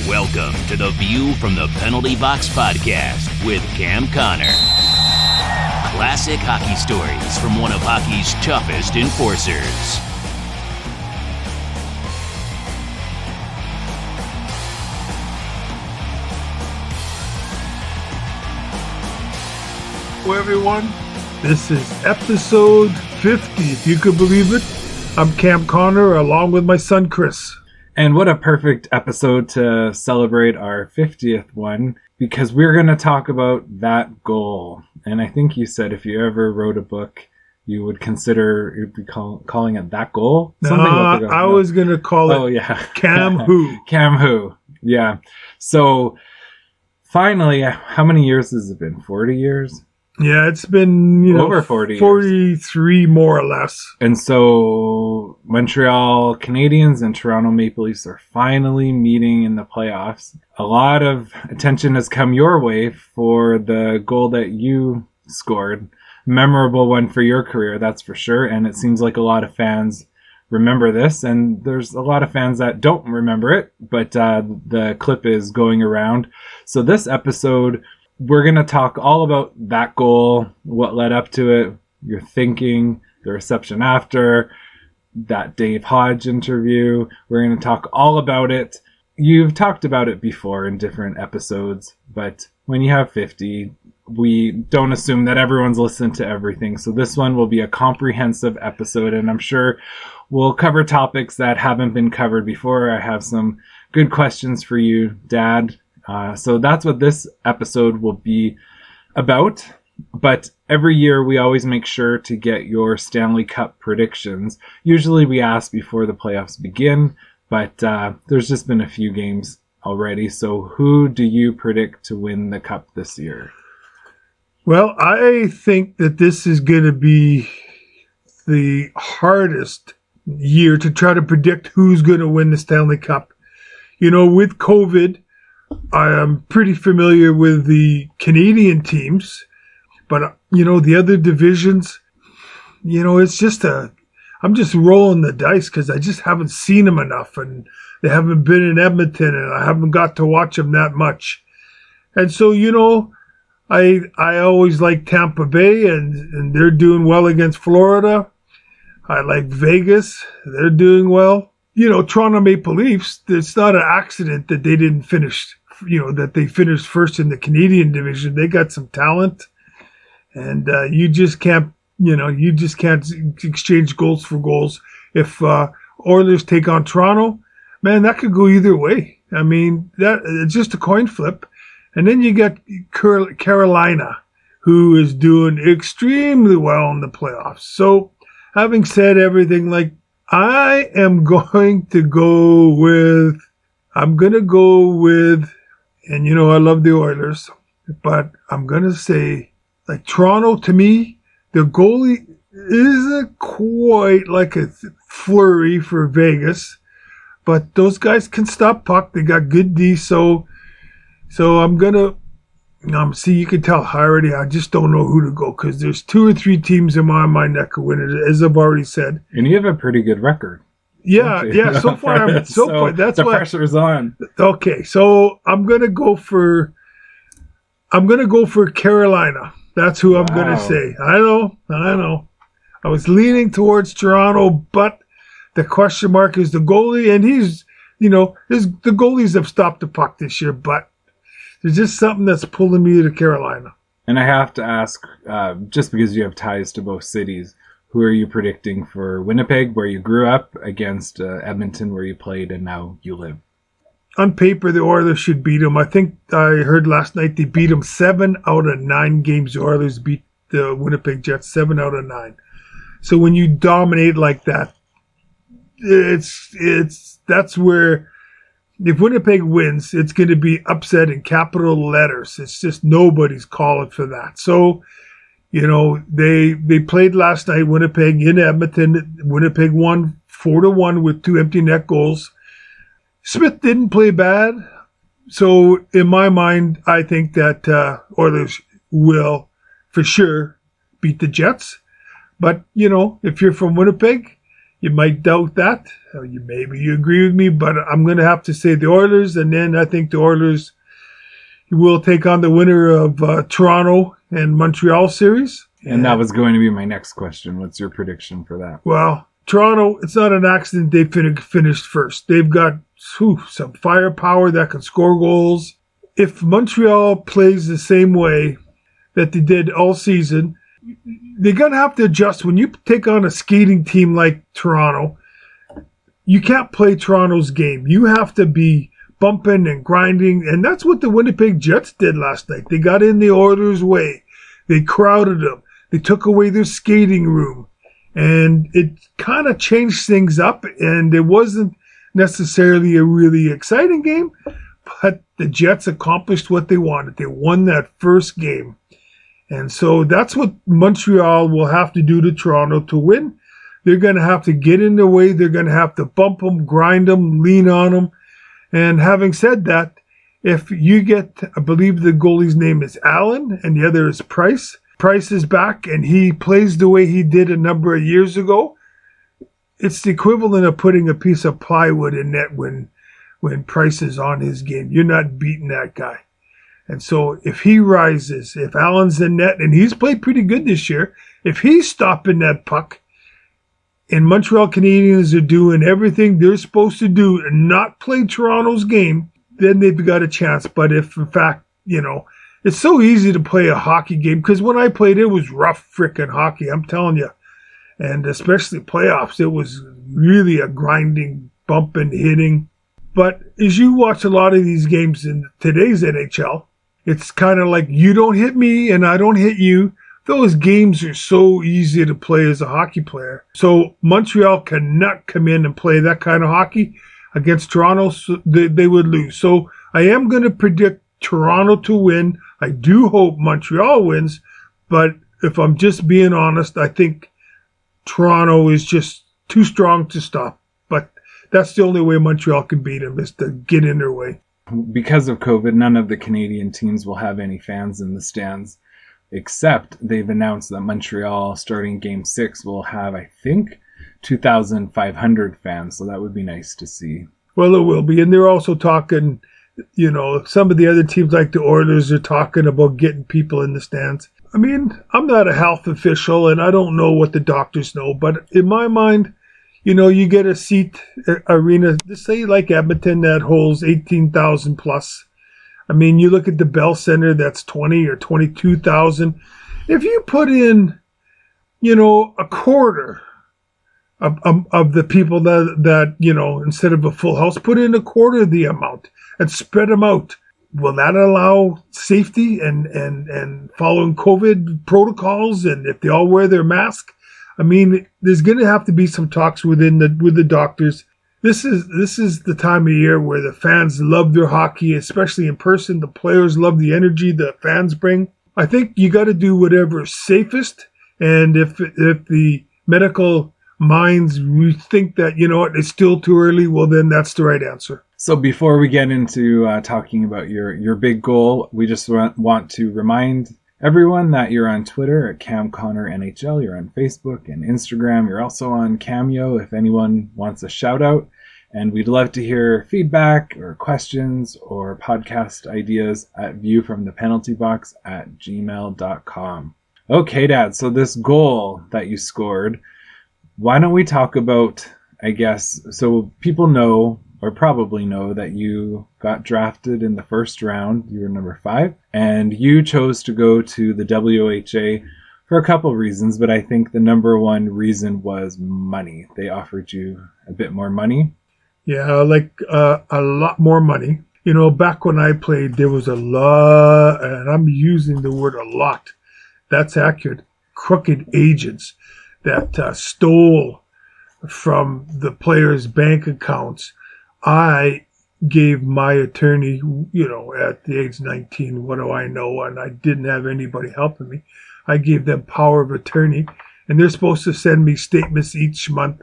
Welcome to the View from the Penalty Box podcast with Cam Connor. Classic hockey stories from one of hockey's toughest enforcers. Hello everyone, this is episode 50, if you could believe it. I'm Cam Connor along with my son Chris. And what a perfect episode to celebrate our 50th one, because we're going to talk about that goal. And I think you said if you ever wrote a book, you would consider you'd be calling it That Goal? I was going to call it Cam Who. Cam Who, yeah. So finally, how many years has it been? 40 years? Yeah, it's been, over 40 43 years. More or less. And so Montreal Canadiens and Toronto Maple Leafs are finally meeting in the playoffs. A lot of attention has come your way for the goal that you scored. Memorable one for your career, that's for sure. And it seems like a lot of fans remember this, and there's a lot of fans that don't remember it, but the clip is going around. So this episode, we're going to talk all about that goal, what led up to it, your thinking, the reception after, that Dave Hodge interview. We're going to talk all about it. You've talked about it before in different episodes, but when you have 50, we don't assume that everyone's listened to everything. So this one will be a comprehensive episode, and I'm sure we'll cover topics that haven't been covered before. I have some good questions for you, Dad. So that's what this episode will be about. But every year we always make sure to get your Stanley Cup predictions. Usually we ask before the playoffs begin, but there's just been a few games already. So who do you predict to win the Cup this year? Well, I think that this is going to be the hardest year to try to predict who's going to win the Stanley Cup. You know, with COVID, I am pretty familiar with the Canadian teams, but, the other divisions, it's just I'm just rolling the dice because I just haven't seen them enough, and they haven't been in Edmonton, and I haven't got to watch them that much. And so, I always like Tampa Bay, and they're doing well against Florida. I like Vegas. They're doing well. Toronto Maple Leafs, it's not an accident that they didn't finish, that they finished first in the Canadian division. They got some talent, and you just can't exchange goals for goals. If Oilers take on Toronto, man, that could go either way. I mean, it's just a coin flip. And then you got Carolina, who is doing extremely well in the playoffs. So, having said everything, I am going to go with, and I love the Oilers, but I'm going to say, Toronto, to me, the goalie isn't quite like a Fleury for Vegas, but those guys can stop puck. They got good D, so I'm going to, see, you can tell I just don't know who to go, because there's 2 or 3 teams in my mind that could win it, as I've already said. And you have a pretty good record. Yeah. So far, that's the pressure's on. Okay, so I'm gonna go for Carolina. That's who I'm gonna say. I know. I was leaning towards Toronto, but the question mark is the goalie, and he's, the goalies have stopped the puck this year, but there's just something that's pulling me to Carolina. And I have to ask, just because you have ties to both cities, who are you predicting for Winnipeg, where you grew up, against Edmonton, where you played and now you live? On paper, the Oilers should beat them. I think I heard last night they beat them 7 out of 9 games. The Oilers beat the Winnipeg Jets 7 out of 9. So when you dominate like that, that's where, if Winnipeg wins, it's going to be upset in capital letters. It's just nobody's calling for that. So, they played last night, Winnipeg in Edmonton. Winnipeg won 4-1 with 2 empty net goals. Smith didn't play bad. So in my mind, I think that Oilers will for sure beat the Jets. But, if you're from Winnipeg, You might doubt that. Maybe you agree with me, but I'm going to have to say the Oilers, and then I think the Oilers will take on the winner of Toronto and Montreal series. And that was going to be my next question. What's your prediction for that? Well, Toronto, it's not an accident they finished first. They've got some firepower that can score goals. If Montreal plays the same way that they did all season, they're going to have to adjust. When you take on a skating team like Toronto, you can't play Toronto's game. You have to be bumping and grinding, and that's what the Winnipeg Jets did last night. They got in the Oilers' way. They crowded them. They took away their skating room, and it kind of changed things up, and it wasn't necessarily a really exciting game, but the Jets accomplished what they wanted. They won that first game. And so that's what Montreal will have to do to Toronto to win. They're going to have to get in their way. They're going to have to bump them, grind them, lean on them. And having said that, if you get, I believe the goalie's name is Allen and the other is Price. Price is back and he plays the way he did a number of years ago. It's the equivalent of putting a piece of plywood in net when Price is on his game. You're not beating that guy. And so if he rises, if Allen's in net, and he's played pretty good this year, if he's stopping that puck, and Montreal Canadiens are doing everything they're supposed to do and not play Toronto's game, then they've got a chance. But if, in fact, it's so easy to play a hockey game, because when I played, it was rough frickin' hockey, I'm telling you. And especially playoffs, it was really a grinding, bumping, hitting. But as you watch a lot of these games in today's NHL, it's kind of like you don't hit me and I don't hit you. Those games are so easy to play as a hockey player. So Montreal cannot come in and play that kind of hockey against Toronto. So they would lose. So I am going to predict Toronto to win. I do hope Montreal wins. But if I'm just being honest, I think Toronto is just too strong to stop. But that's the only way Montreal can beat them, is to get in their way. Because of COVID, none of the Canadian teams will have any fans in the stands, except they've announced that Montreal, starting Game 6, will have, I think, 2,500 fans. So that would be nice to see. Well, it will be. And they're also talking, some of the other teams like the Oilers are talking about getting people in the stands. I mean, I'm not a health official and I don't know what the doctors know, but in my mind, you get a seat arena, say like Edmonton, that holds 18,000 plus. I mean, you look at the Bell Center, that's 20 or 22,000. If you put in, a quarter of the people that instead of a full house, put in a quarter of the amount and spread them out. Will that allow safety and following COVID protocols, and if they all wear their mask? I mean, there's going to have to be some talks with the doctors. This is the time of year where the fans love their hockey, especially in person. The players love the energy the fans bring. I think you got to do whatever's safest. And if the medical minds think that, it's still too early, well, then that's the right answer. So before we get into talking about your big goal, we just want to remind everyone that you're on Twitter at CamConnorNHL. You're on Facebook and Instagram. You're also on Cameo if anyone wants a shout out. And we'd love to hear feedback or questions or podcast ideas at viewfromthepenaltybox@gmail.com. Okay, Dad. So this goal that you scored, why don't we talk about, I guess, so people know or probably know that you got drafted in the first round. You were number 5, and you chose to go to the WHA for a couple of reasons, but I think the number one reason was money. They offered you a bit more money. Yeah, like a lot more money. Back when I played, there was a lot, and I'm using the word a lot. That's accurate. Crooked agents that stole from the players' bank accounts. I gave my attorney, at the age 19, what do I know? And I didn't have anybody helping me. I gave them power of attorney, and they're supposed to send me statements each month,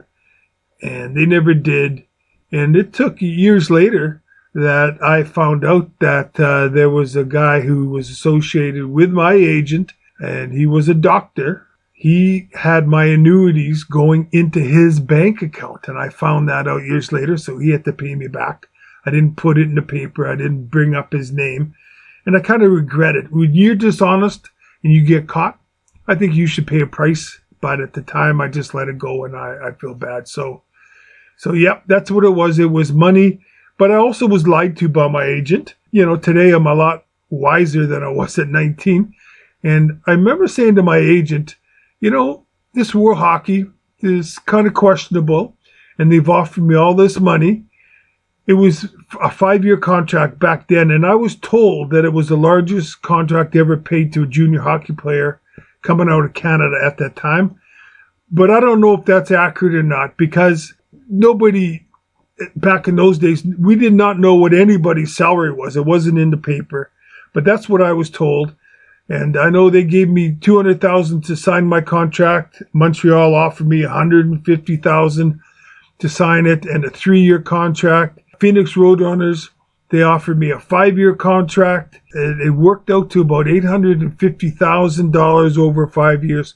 and they never did. And it took years later that I found out that there was a guy who was associated with my agent, and he was a doctor. he had my annuities going into his bank account. And I found that out years later, so he had to pay me back. I didn't put it in the paper. I didn't bring up his name. And I kind of regret it. When you're dishonest and you get caught, I think you should pay a price. But at the time, I just let it go, and I feel bad. So yep, that's what it was. It was money. But I also was lied to by my agent. You know, today I'm a lot wiser than I was at 19. And I remember saying to my agent, you know, this World Hockey is kind of questionable, and they've offered me all this money. It was a 5-year contract back then, and I was told that it was the largest contract ever paid to a junior hockey player coming out of Canada at that time. But I don't know if that's accurate or not, because nobody back in those days, we did not know what anybody's salary was. It wasn't in the paper, but that's what I was told. And I know they gave me $200,000 to sign my contract. Montreal offered me $150,000 to sign it, and a 3-year contract. Phoenix Roadrunners, they offered me a 5-year contract. It worked out to about $850,000 over 5 years.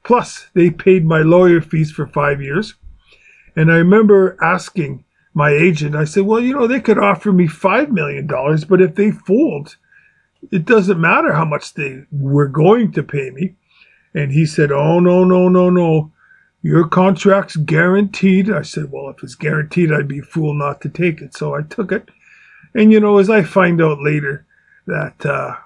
Plus, they paid my lawyer fees for 5 years. And I remember asking my agent, I said, well, you know, they could offer me $5 million, but if they fold, it doesn't matter how much they were going to pay me. And he said, oh, no. Your contract's guaranteed. I said, well, if it's guaranteed, I'd be a fool not to take it. So I took it. And, you know, as I find out later that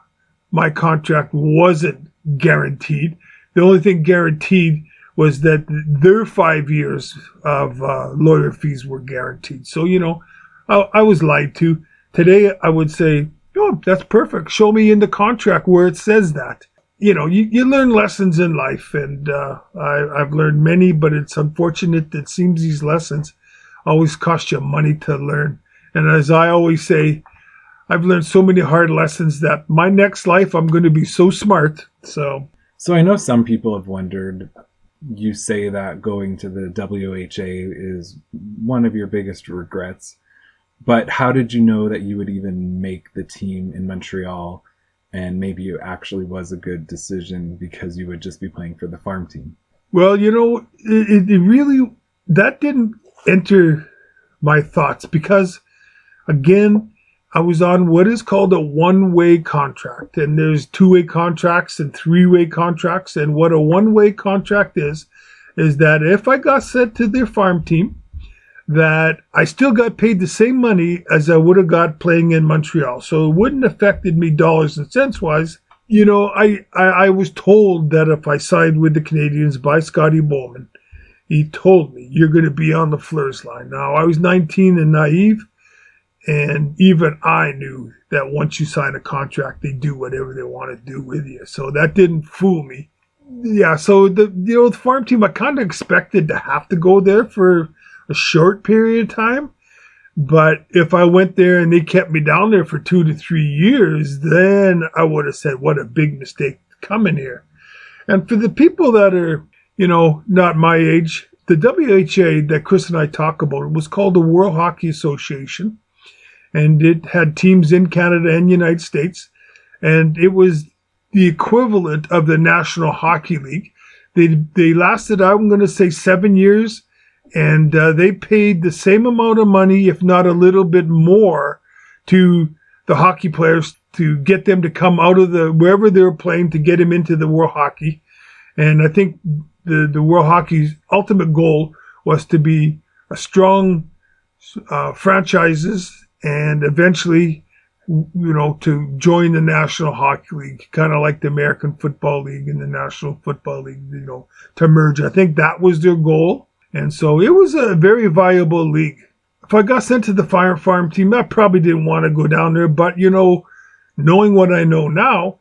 my contract wasn't guaranteed, the only thing guaranteed was that their 5 years of lawyer fees were guaranteed. So, you know, I was lied to. Today, I would say, oh, that's perfect. Show me in the contract where it says that. You know, you learn lessons in life, and I've learned many, but it's unfortunate that it seems these lessons always cost you money to learn. And as I always say, I've learned so many hard lessons that my next life, I'm going to be so smart. So I know some people have wondered, you say that going to the WHA is one of your biggest regrets, but how did you know that you would even make the team in Montreal? And maybe it actually was a good decision because you would just be playing for the farm team. Well, you know, it really, that didn't enter my thoughts because, again, I was on what is called a one-way contract. And there's two-way contracts and three-way contracts. And what a one-way contract is that if I got sent to their farm team, that I still got paid the same money as I would have got playing in Montreal. So it wouldn't affected me dollars and cents wise. You know, I was told that if I signed with the Canadiens by Scotty Bowman, he told me, you're going to be on the Fleurs line. Now, I was 19 and naive, and even I knew that once you sign a contract, they do whatever they want to do with you. So that didn't fool me. Yeah, so the farm team, I kind of expected to have to go there for a short period of time. But if I went there and they kept me down there for 2 to 3 years, then I would have said, what a big mistake coming here. And for the people that are, you know, not my age, the WHA that Chris and I talk about was called the World Hockey Association. And it had teams in Canada and United States. And it was the equivalent of the National Hockey League. They lasted, I'm going to say, 7 years. And they paid the same amount of money, if not a little bit more, to the hockey players to get them to come out of wherever they were playing to get them into the World Hockey. And I think the World Hockey's ultimate goal was to be a strong franchises and eventually, you know, to join the National Hockey League, kind of like the American Football League and the National Football League, you know, to merge. I think that was their goal. And so it was a very viable league. If I got sent to the farm team, I probably didn't want to go down there. But, you know, knowing what I know now,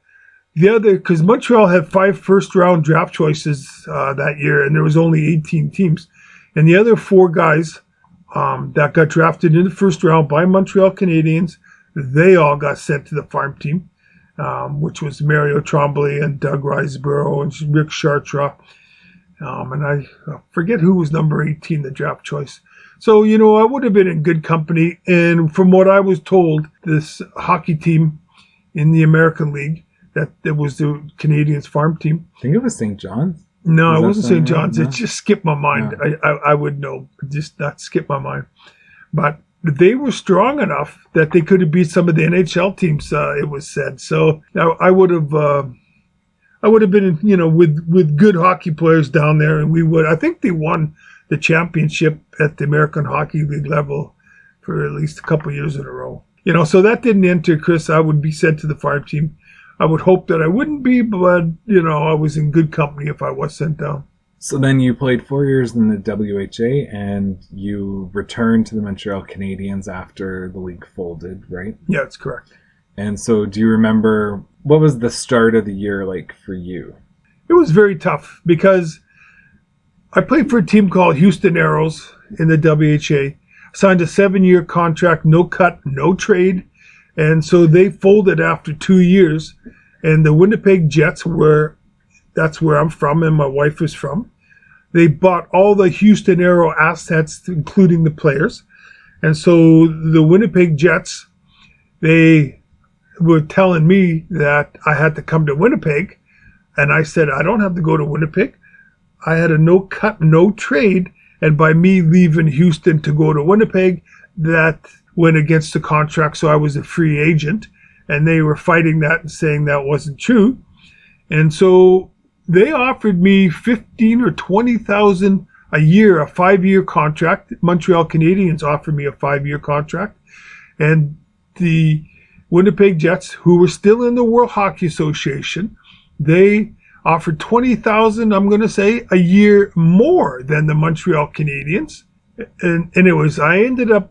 because Montreal had 5 first-round draft choices that year, and there was only 18 teams. And the other 4 guys that got drafted in the first round by Montreal Canadiens, they all got sent to the farm team, which was Mario Tremblay and Doug Riseborough and Rick Chartres. And I forget who was number 18, the draft choice. So, you know, I would have been in good company. And from what I was told, this hockey team in the American League, that was the Canadiens farm team. I think it was St. John's. No, Is it that wasn't something St. John's. right? It just skipped my mind. No. I would know, just not skip my mind. But they were strong enough that they could have beat some of the NHL teams. It was said. So I would have been, with good hockey players down there, and we would. I think they won the championship at the American Hockey League level for at least a couple of years in a row. So that didn't enter, Chris. I would be sent to the farm team. I would hope that I wouldn't be, but, I was in good company if I was sent down. So then you played 4 years in the WHA, and you returned to the Montreal Canadiens after the league folded, right? Yeah, that's correct. And so do you remember, what was the start of the year like for you? It was very tough because I played for a team called Houston Aeros in the WHA, signed a 7-year contract, no cut, no trade. And so they folded after 2 years. And the Winnipeg Jets that's where I'm from and my wife is from. They bought all the Houston Aero assets, including the players. And so the Winnipeg Jets, they were telling me that I had to come to Winnipeg. And I said, I don't have to go to Winnipeg. I had a no cut, no trade. And by me leaving Houston to go to Winnipeg, that went against the contract. So I was a free agent. And they were fighting that and saying that wasn't true. And so they offered me $15,000 or $20,000 a year, a 5-year contract. Montreal Canadiens offered me a 5-year contract. And the Winnipeg Jets, who were still in the World Hockey Association, they offered $20,000, I'm going to say, a year more than the Montreal Canadiens. And I ended up,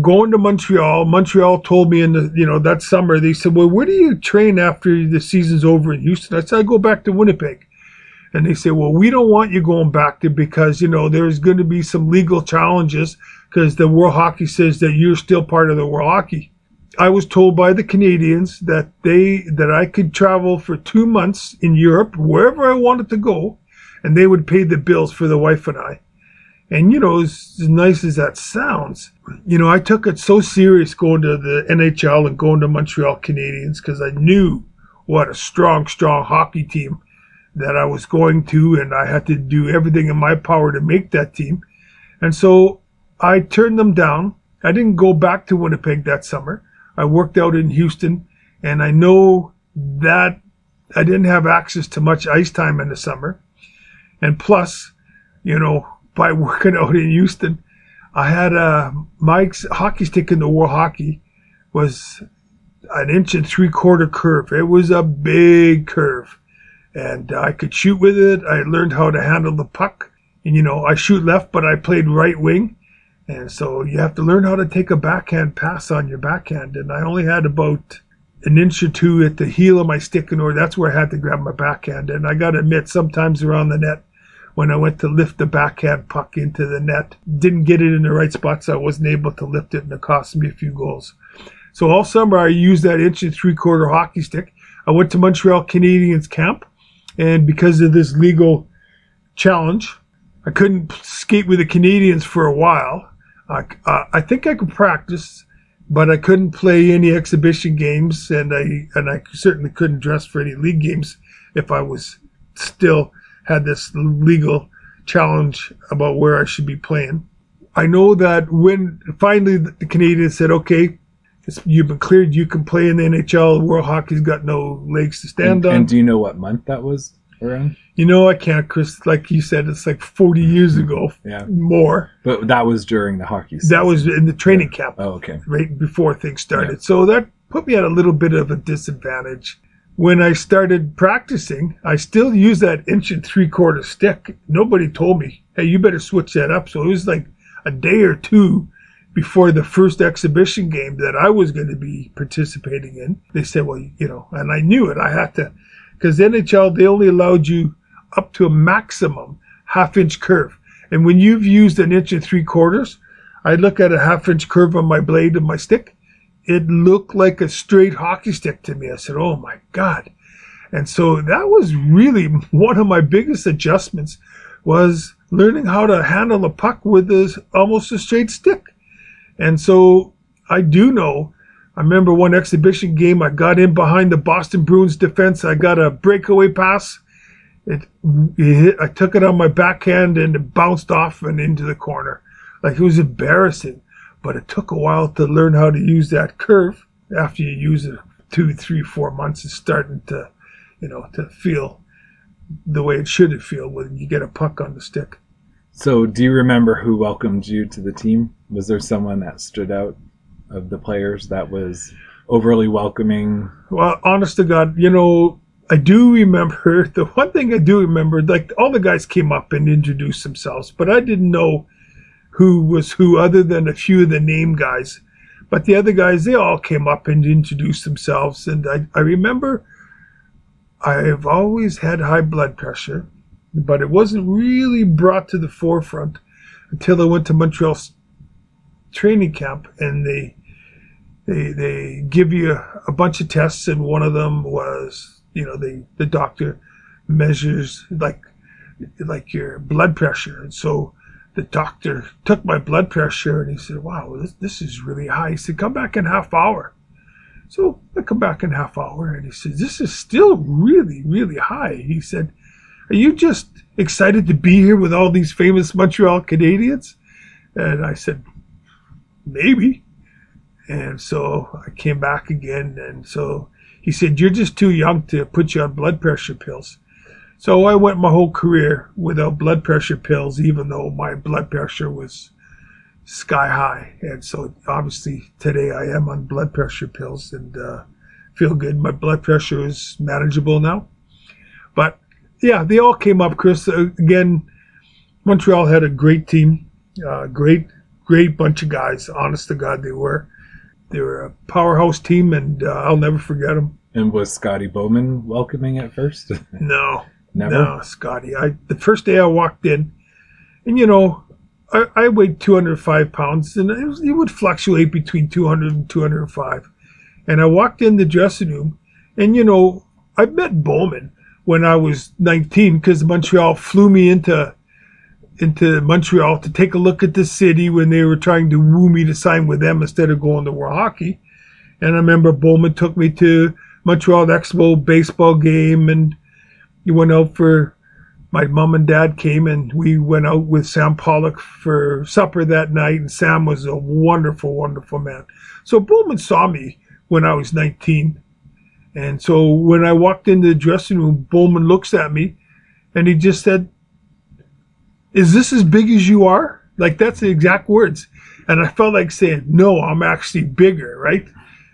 going to Montreal. Montreal told me in the, that summer, they said, well, where do you train after the season's over in Houston? I said, I go back to Winnipeg. And they said, well, we don't want you going back there because, there's going to be some legal challenges because the World Hockey says that you're still part of the World Hockey. I was told by the Canadiens that I could travel for 2 months in Europe, wherever I wanted to go, and they would pay the bills for the wife and I. And, as nice as that sounds, I took it so serious going to the NHL and going to Montreal Canadiens because I knew what a strong hockey team that I was going to, and I had to do everything in my power to make that team. And so I turned them down. I didn't go back to Winnipeg that summer. I worked out in Houston, and I know that I didn't have access to much ice time in the summer. And plus, by working out in Houston, I had my hockey stick in the World Hockey was an 1 3/4 curve. It was a big curve, and I could shoot with it. I learned how to handle the puck, and I shoot left, but I played right wing, and so you have to learn how to take a backhand pass on your backhand. And I only had about 1 or 2 inches at the heel of my stick, or that's where I had to grab my backhand. And I got to admit, sometimes around the net, when I went to lift the backhand puck into the net, didn't get it in the right spot, so I wasn't able to lift it, and it cost me a few goals. So all summer, I used that 1 3/4 hockey stick. I went to Montreal Canadiens camp, and because of this legal challenge, I couldn't skate with the Canadiens for a while. I think I could practice, but I couldn't play any exhibition games, and I certainly couldn't dress for any league games if I was still had this legal challenge about where I should be playing. I know that when finally the Canadiens said, okay, you've been cleared, you can play in the NHL, World Hockey's got no legs to stand on. And do you know what month that was around? I can't, Chris. Like you said, it's like 40 years ago, more. But that was during the hockey season. That was in the training camp. Oh, okay. Right before things started. Yeah. So that put me at a little bit of a disadvantage. When I started practicing, I still used that 1 3/4 stick. Nobody told me, hey, you better switch that up. So it was like a day or two before the first exhibition game that I was going to be participating in. They said, well, and I knew it. I had to, because NHL, they only allowed you up to a maximum 1/2 inch curve. And when you've used an 1 3/4, I look at a 1/2 inch curve on my blade of my stick. It looked like a straight hockey stick to me. I said, oh my God. And so that was really one of my biggest adjustments, was learning how to handle a puck with almost a straight stick. And so I do know, I remember one exhibition game, I got in behind the Boston Bruins defense. I got a breakaway pass, I took it on my backhand and it bounced off and into the corner. Like, it was embarrassing. But it took a while to learn how to use that curve. After you use it 2, 3, 4 months, it's starting to, to feel the way it should feel when you get a puck on the stick. So do you remember who welcomed you to the team? Was there someone that stood out of the players that was overly welcoming? Well, honest to God, I do remember, the one thing I do remember, like, all the guys came up and introduced themselves, but I didn't know who was who other than a few of the name guys. But the other guys, they all came up and introduced themselves. And I remember I've always had high blood pressure, but it wasn't really brought to the forefront until I went to Montreal training camp, and they give you a bunch of tests, and one of them was, the doctor measures like your blood pressure. And so the doctor took my blood pressure and he said, wow, this is really high. He said, come back in half hour. So I come back in half hour and he said, this is still really, really high. He said, are you just excited to be here with all these famous Montreal Canadiens? And I said, maybe. And so I came back again. And so he said, you're just too young to put you on blood pressure pills. So I went my whole career without blood pressure pills, even though my blood pressure was sky high. And so obviously today I am on blood pressure pills and feel good. My blood pressure is manageable now. But yeah, they all came up, Chris. Again, Montreal had a great team, great bunch of guys. Honest to God, they were. They were a powerhouse team, and I'll never forget them. And was Scotty Bowman welcoming at first? No. Never? No, Scotty. The first day I walked in, and I weighed 205 pounds, and it would fluctuate between 200 and 205. And I walked in the dressing room, and I met Bowman when I was 19 because Montreal flew me into Montreal to take a look at the city when they were trying to woo me to sign with them instead of going to World Hockey. And I remember Bowman took me to Montreal Expo baseball game, and he went out my mom and dad came, and we went out with Sam Pollock for supper that night, and Sam was a wonderful, wonderful man. So Bowman saw me when I was 19. And so when I walked into the dressing room, Bowman looks at me, and he just said, is this as big as you are? Like, that's the exact words. And I felt like saying, no, I'm actually bigger, right?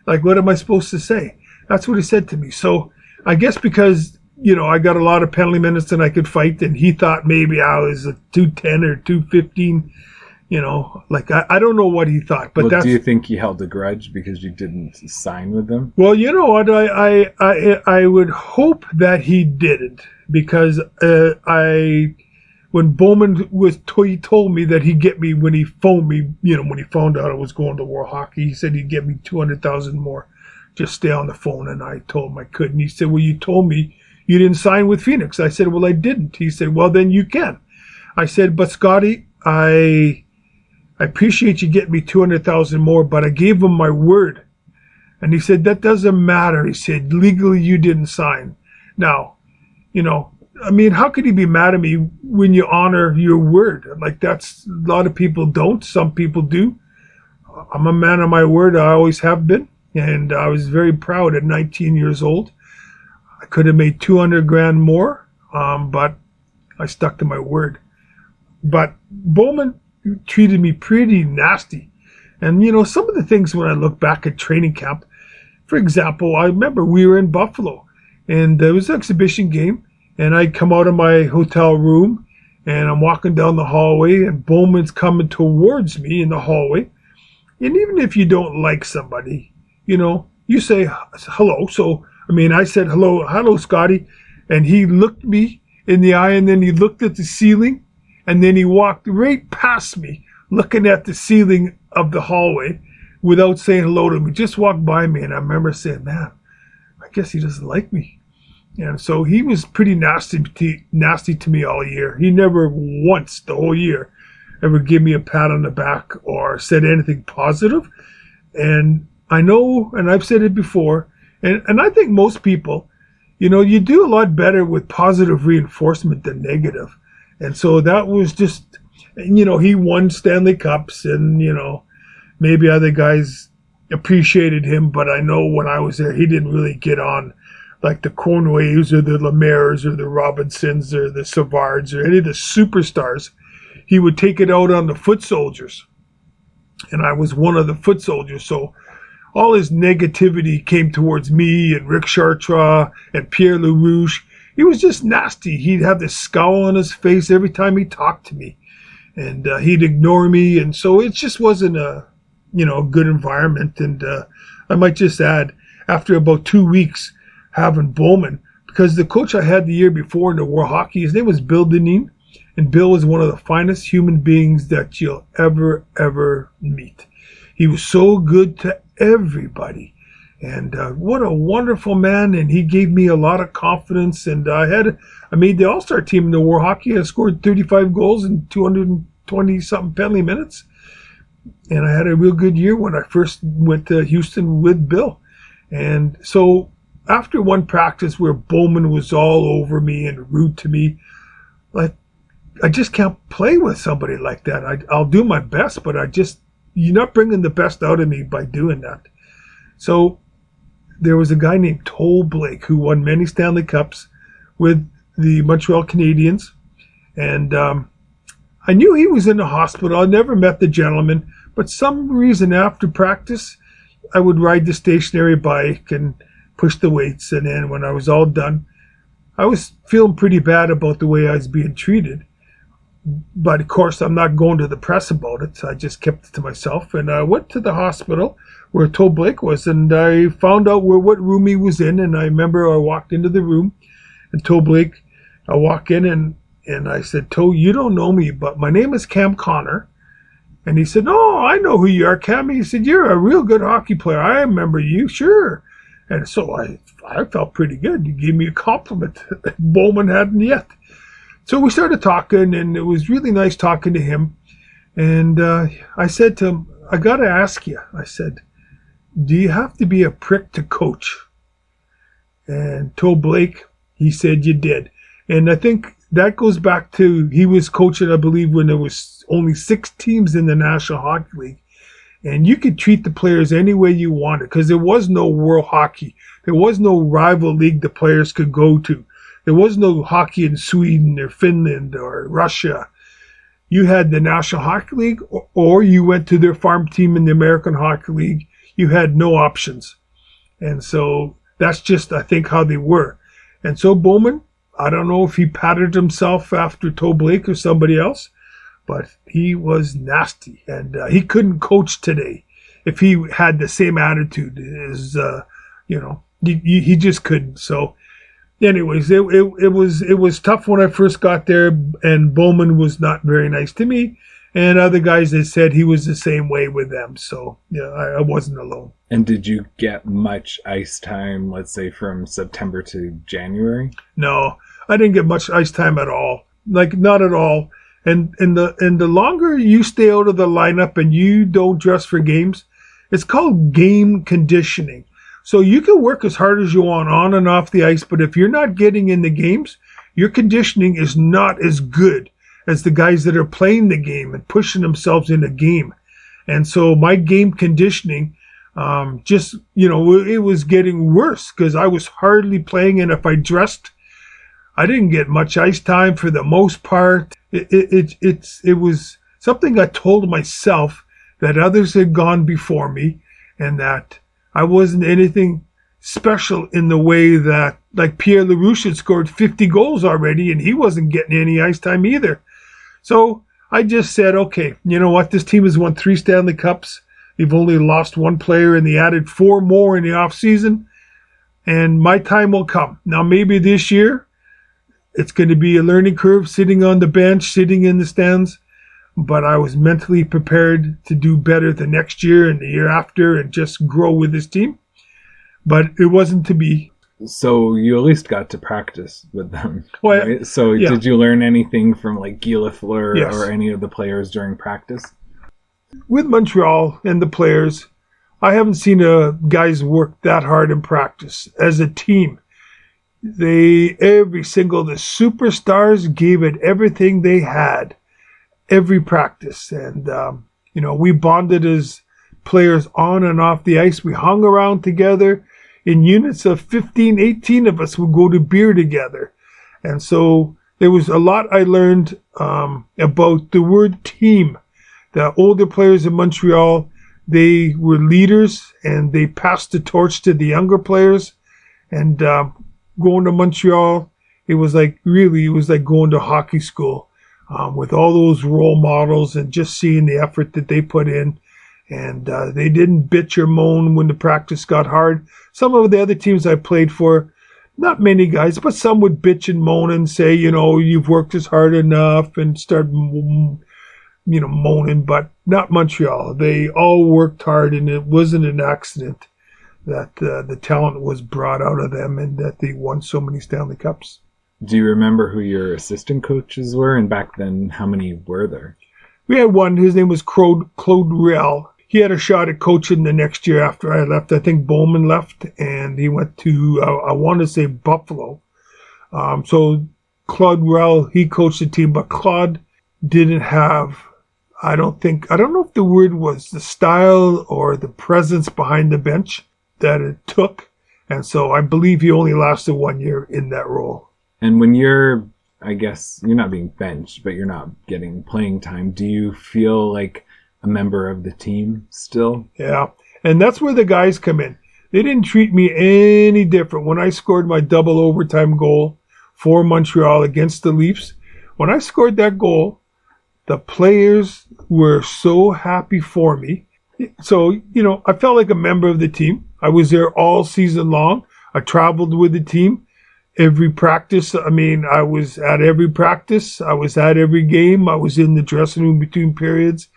Like, what am I supposed to say? That's what he said to me. So I guess because, I got a lot of penalty minutes and I could fight, and he thought maybe I was a 210 or 215, like, I don't know what he thought. But do you think he held a grudge because you didn't sign with them? Well, you know what? I would hope that he didn't, because when Bowman he told me that he'd get me when he phoned me, when he found out I was going to World Hockey, he said he'd get me 200,000 more. Just stay on the phone. And I told him I couldn't. He said, well, you told me you didn't sign with Phoenix. I said, well, I didn't. He said, well, then you can. I said, but Scotty, I appreciate you getting me 200,000 more, but I gave him my word. And he said, that doesn't matter. He said, legally you didn't sign. Now, how could he be mad at me when you honor your word? Like, that's, a lot of people don't. Some people do. I'm a man of my word. I always have been. And I was very proud at 19 years old. I could have made 200 grand more, but I stuck to my word. But Bowman treated me pretty nasty. And, some of the things when I look back at training camp, for example, I remember we were in Buffalo, and there was an exhibition game, and I come out of my hotel room, and I'm walking down the hallway, and Bowman's coming towards me in the hallway. And even if you don't like somebody, you say hello. So, I said, hello, Scotty. And he looked me in the eye, and then he looked at the ceiling, and then he walked right past me, looking at the ceiling of the hallway without saying hello to me. Just walked by me, and I remember saying, man, I guess he doesn't like me. And so he was pretty nasty to me all year. He never once the whole year ever gave me a pat on the back or said anything positive. And I know, and I've said it before, and I think most people, you do a lot better with positive reinforcement than negative. And so that was just, he won Stanley Cups, and, maybe other guys appreciated him, but I know when I was there, he didn't really get on like the Cornways or the Lemaire's or the Robinsons or the Savards or any of the superstars. He would take it out on the foot soldiers. And I was one of the foot soldiers, so all his negativity came towards me and Rick Chartrand and Pierre LaRouche. He was just nasty. He'd have this scowl on his face every time he talked to me. And he'd ignore me, and so it just wasn't a good environment. And I might just add, after about 2 weeks having Bowman, because the coach I had the year before in the World Hockey, his name was Bill Dineen, and Bill was one of the finest human beings that you'll ever meet. He was so good to everybody, and what a wonderful man. And he gave me a lot of confidence, and I made the All-Star team in the World Hockey. I scored 35 goals in 220-something penalty minutes. And I had a real good year when I first went to Houston with Bill. And so after one practice where Bowman was all over me and rude to me, like, I just can't play with somebody like that. I'll do my best, but you're not bringing the best out of me by doing that. So there was a guy named Toe Blake who won many Stanley Cups with the Montreal Canadiens. And I knew he was in the hospital. I never met the gentleman, but some reason after practice, I would ride the stationary bike and push the weights. And then when I was all done, I was feeling pretty bad about the way I was being treated. But of course, I'm not going to the press about it. So I just kept it to myself. And I went to the hospital where Toe Blake was, and I found out what room he was in. And I remember I walked into the room, and Toe Blake, I walk in, and I said, Toe, you don't know me, but my name is Cam Connor. And he said, no, I know who you are, Cam. He said, you're a real good hockey player. I remember you, sure. And so I felt pretty good. You gave me a compliment. Bowman hadn't yet. So we started talking, and it was really nice talking to him. And I said to him, I got to ask you, I said, do you have to be a prick to coach? And Toe Blake, he said, you did. And I think that goes back to, he was coaching, I believe, when there was only 6 teams in the National Hockey League. And you could treat the players any way you wanted, because there was no World Hockey. There was no rival league the players could go to. There was no hockey in Sweden or Finland or Russia. You had the National Hockey League, or you went to their farm team in the American Hockey League. You had no options. And so that's just, I think, how they were. And so Bowman, I don't know if he patted himself after Toe Blake or somebody else, but he was nasty. And he couldn't coach today if he had the same attitude as, he just couldn't. So anyways, it was tough when I first got there, and Bowman was not very nice to me. And other guys, they said he was the same way with them. So, yeah, I wasn't alone. And did you get much ice time, let's say, from September to January? No, I didn't get much ice time at all. Like, not at all. And the longer you stay out of the lineup and you don't dress for games, it's called game conditioning. So you can work as hard as you want on and off the ice, but if you're not getting in the games, your conditioning is not as good as the guys that are playing the game and pushing themselves in a game. And so my game conditioning, it was getting worse because I was hardly playing. And if I dressed, I didn't get much ice time for the most part. It was something I told myself that others had gone before me, and that I wasn't anything special in the way that, like, Pierre LaRouche had scored 50 goals already, and he wasn't getting any ice time either. So I just said, okay, you know what? This team has won 3 Stanley Cups. They've only lost 1 player, and they added 4 more in the offseason. And my time will come. Now, maybe this year, it's going to be a learning curve, sitting on the bench, sitting in the stands. But I was mentally prepared to do better the next year and the year after and just grow with this team. But it wasn't to be. So you at least got to practice with them. Well, right? So yeah. Did you learn anything from, like, Guy Lafleur Yes. or any of the players during practice? With Montreal and the players, I haven't seen guys work that hard in practice as a team. the superstars gave it everything they had, every practice. And, we bonded as players on and off the ice. We hung around together in units of 15, 18 of us would go to beer together. And so there was a lot I learned about the word team. The older players in Montreal, they were leaders and they passed the torch to the younger players. And going to Montreal, it was like going to hockey school with all those role models and just seeing the effort that they put in. And they didn't bitch or moan when the practice got hard. Some of the other teams I played for, not many guys, but some would bitch and moan and say, you've worked as hard enough and start, moaning, but not Montreal. They all worked hard, and it wasn't an accident that the talent was brought out of them and that they won so many Stanley Cups. Do you remember who your assistant coaches were? And back then, how many were there? We had one. His name was Claude Riel. He had a shot at coaching the next year after I left. I think Bowman left, and he went to, I want to say, Buffalo. So Claude Riel, he coached the team, but Claude didn't have, I don't know if the word was the style or the presence behind the bench that it took. And so I believe he only lasted 1 year in that role. And when you're, I guess, you're not being benched, but you're not getting playing time, do you feel like a member of the team still? Yeah, and that's where the guys come in. They didn't treat me any different. When I scored my double overtime goal for Montreal against the Leafs, when I scored that goal, the players were so happy for me. So, I felt like a member of the team. I was there all season long. I traveled with the team. Every practice, I was at every practice. I was at every game. I was in the dressing room between periods.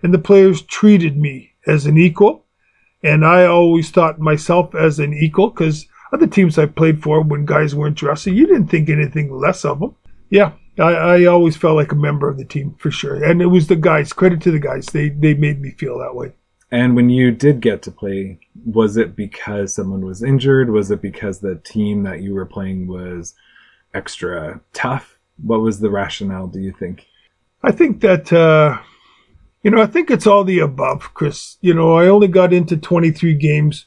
And the players treated me as an equal. And I always thought myself as an equal, because other teams I played for, when guys weren't dressing, you didn't think anything less of them. Yeah, I always felt like a member of the team, for sure. And it was the guys. Credit to the guys. They made me feel that way. And when you did get to play, was it because someone was injured? Was it because the team that you were playing was extra tough? What was the rationale, do you think? I think that, I think it's all the above, Chris. I only got into 23 games,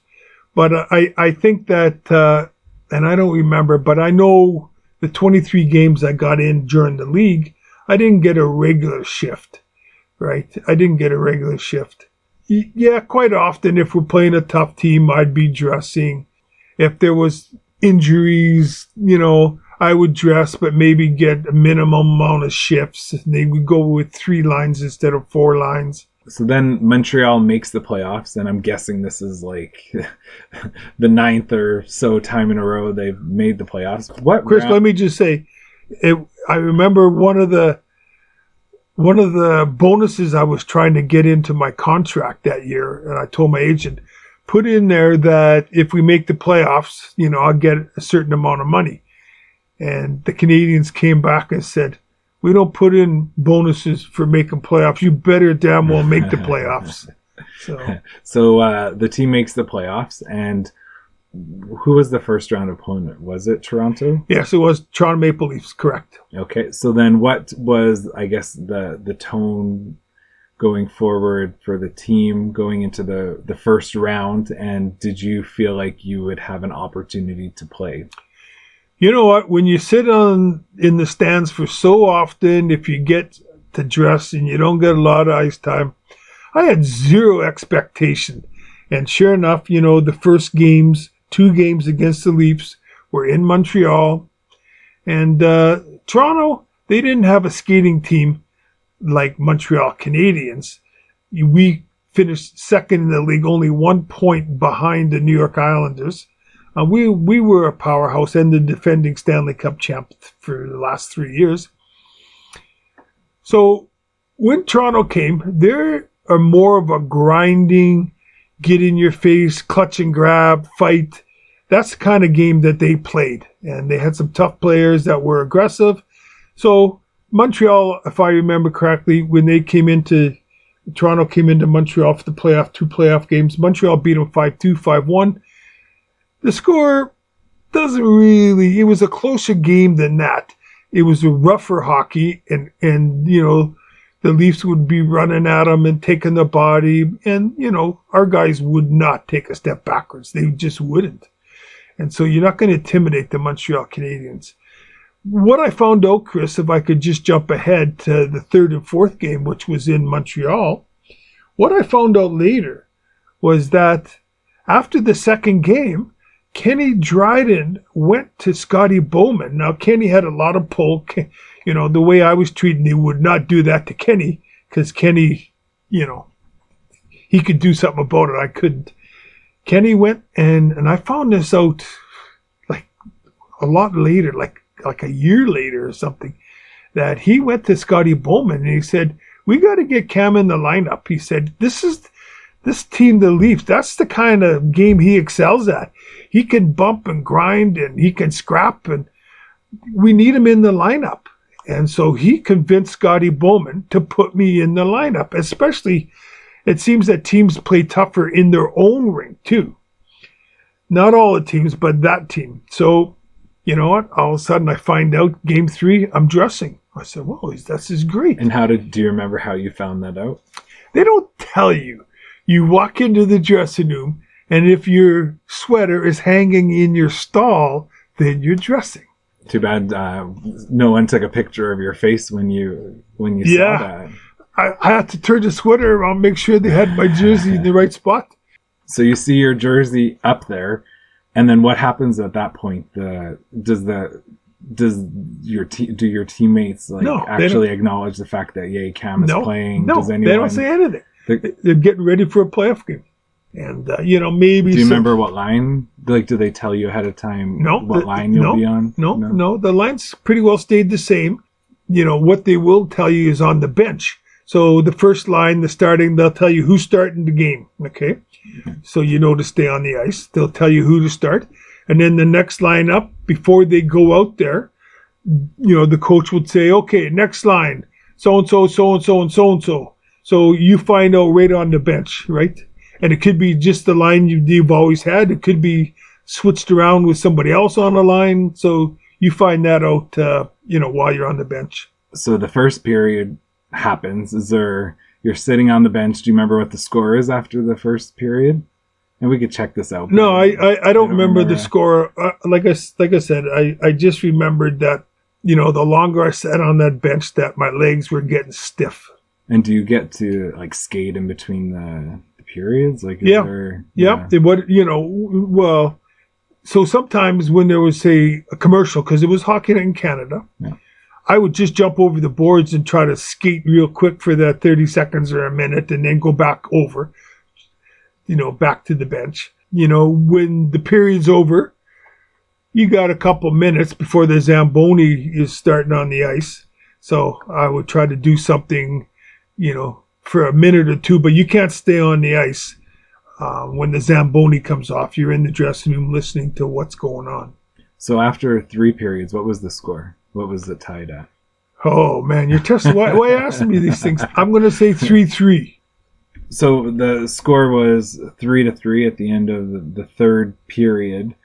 but I think that, and I don't remember, but I know the 23 games I got in during the league, I didn't get a regular shift, right? I didn't get a regular shift. Yeah, quite often, if we're playing a tough team, I'd be dressing. If there was injuries, I would dress, but maybe get a minimum amount of shifts. They would go with 3 lines instead of 4 lines. So then Montreal makes the playoffs, and I'm guessing this is like the 9th or so time in a row they've made the playoffs. Chris, let me just say, I remember one of the bonuses I was trying to get into my contract that year, and I told my agent, put in there that if we make the playoffs, I'll get a certain amount of money. And the Canadiens came back and said, we don't put in bonuses for making playoffs. You better damn well make the playoffs. So the team makes the playoffs, and who was the first round opponent? Was it Toronto? Yes, it was Toronto Maple Leafs, correct. Okay, so then what was, I guess, the tone going forward for the team going into the first round, and did you feel like you would have an opportunity to play? You know what? When you sit in the stands for so often, if you get to dress and you don't get a lot of ice time, I had zero expectation. And sure enough, the first games, 2 games against the Leafs, were in Montreal. And Toronto, they didn't have a skating team like Montreal Canadiens. We finished second in the league, only 1 point behind the New York Islanders. We were a powerhouse and the defending Stanley Cup champ for the last 3 years. So when Toronto came, they are more of a grinding, get in your face, clutch and grab, fight. That's the kind of game that they played. And they had some tough players that were aggressive. So Montreal, if I remember correctly, when Toronto came into Montreal for the 2 playoff games, Montreal beat them 5-2, 5-1. The score doesn't really, it was a closer game than that. It was a rougher hockey, and the Leafs would be running at them and taking the body, and, our guys would not take a step backwards. They just wouldn't. And so you're not going to intimidate the Montreal Canadiens. What I found out, Chris, if I could just jump ahead to the third and fourth game, which was in Montreal, what I found out later was that after the second game, Ken Dryden went to Scotty Bowman. Now, Kenny had a lot of pull. The way I was treated, he would not do that to Kenny, because Kenny, he could do something about it. I couldn't. Kenny went, and I found this out like a lot later, like a year later or something, that he went to Scotty Bowman and he said, "We got to get Cam in the lineup." He said, this team, the Leafs, that's the kind of game he excels at. He can bump and grind, and he can scrap, and we need him in the lineup. And so he convinced Scotty Bowman to put me in the lineup. Especially, it seems that teams play tougher in their own rink too. Not all the teams, but that team. So, you know what? All of a sudden I find out game 3, I'm dressing. I said, "Whoa, this is great." And do you remember how you found that out? They don't tell you. You walk into the dressing room, and if your sweater is hanging in your stall, then you're dressing. Too bad no one took a picture of your face when you saw that. I had to turn the sweater around, make sure they had my jersey in the right spot. So you see your jersey up there, and then what happens at that point? Do your teammates actually acknowledge the fact that Cam is playing? No, they don't say anything. They're getting ready for a playoff game. And, maybe... Do you remember what line? Do they tell you ahead of time what line you'll be on? No. The lines pretty well stayed the same. What they will tell you is on the bench. So the first line, they'll tell you who's starting the game, okay? So to stay on the ice. They'll tell you who to start. And then the next line up, before they go out there, the coach would say, "Okay, next line, so-and-so, so-and-so, and so-and-so." So you find out right on the bench, right? And it could be just the line you've always had. It could be switched around with somebody else on the line. So you find that out, while you're on the bench. So the first period happens. You're sitting on the bench. Do you remember what the score is after the first period? And we could check this out. No, I don't remember the score. Like I said, I just remembered that, the longer I sat on that bench, that my legs were getting stiff. And do you get to skate in between the periods? So sometimes when there was a commercial, because it was hockey in Canada, I would just jump over the boards and try to skate real quick for that 30 seconds or a minute, and then go back over, back to the bench. When the period's over, you got a couple minutes before the Zamboni is starting on the ice. So I would try to do something, for a minute or two, but you can't stay on the ice when the Zamboni comes off. You're in the dressing room listening to what's going on. So after 3 periods, what was the score? What was it tied at? Oh, man, you're testing. Why are you asking me these things? I'm going to say 3-3. So the score was 3-3 at the end of the third period.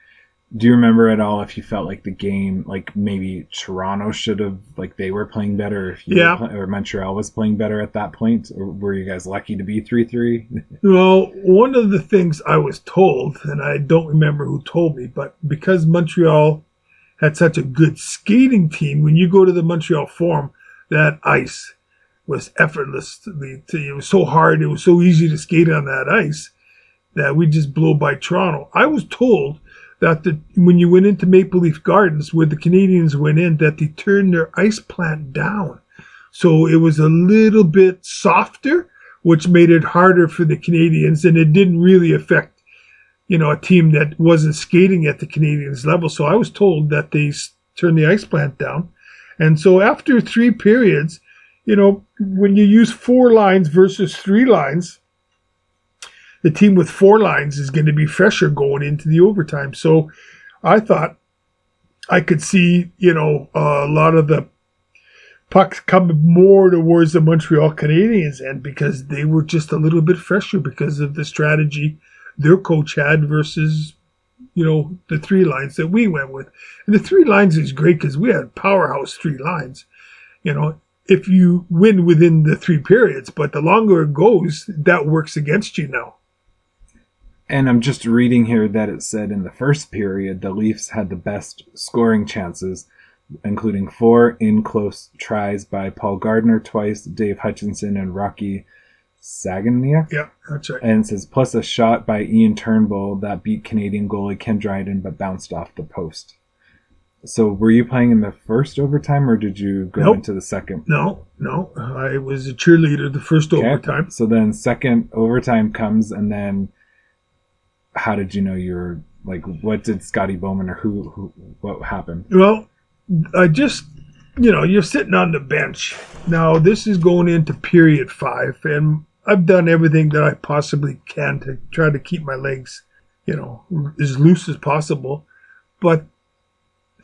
Do you remember at all if you felt like the game, maybe Toronto should have, they were playing better, or Montreal was playing better at that point? Or were you guys lucky to be 3-3? Well, one of the things I was told, and I don't remember who told me, but because Montreal had such a good skating team, when you go to the Montreal Forum, that ice was effortless. It was so hard, it was so easy to skate on that ice that we just blew by Toronto. I was told that when you went into Maple Leaf Gardens, where the Canadiens went in, that they turned their ice plant down. So it was a little bit softer, which made it harder for the Canadiens, and it didn't really affect, a team that wasn't skating at the Canadiens level. So I was told that they turned the ice plant down. And so after 3 periods, when you use 4 lines versus 3 lines, the team with 4 lines is going to be fresher going into the overtime. So I thought I could see, a lot of the pucks coming more towards the Montreal Canadiens end, because they were just a little bit fresher because of the strategy their coach had versus the three lines that we went with. And the three lines is great because we had powerhouse three lines, if you win within the three periods. But the longer it goes, that works against you now. And I'm just reading here that it said in the first period, the Leafs had the best scoring chances, including 4 in-close tries by Paul Gardner twice, Dave Hutchinson, and Rocky Saganayak. Yeah, that's right. And it says, plus a shot by Ian Turnbull that beat Canadian goalie Ken Dryden but bounced off the post. So were you playing in the first overtime, or did you go into the second? No. I was a cheerleader the first overtime. So then second overtime comes, and then how did you know you were, like, what did Scotty Bowman or what happened? Well, I just, you're sitting on the bench. Now, this is going into period 5, and I've done everything that I possibly can to try to keep my legs, as loose as possible. But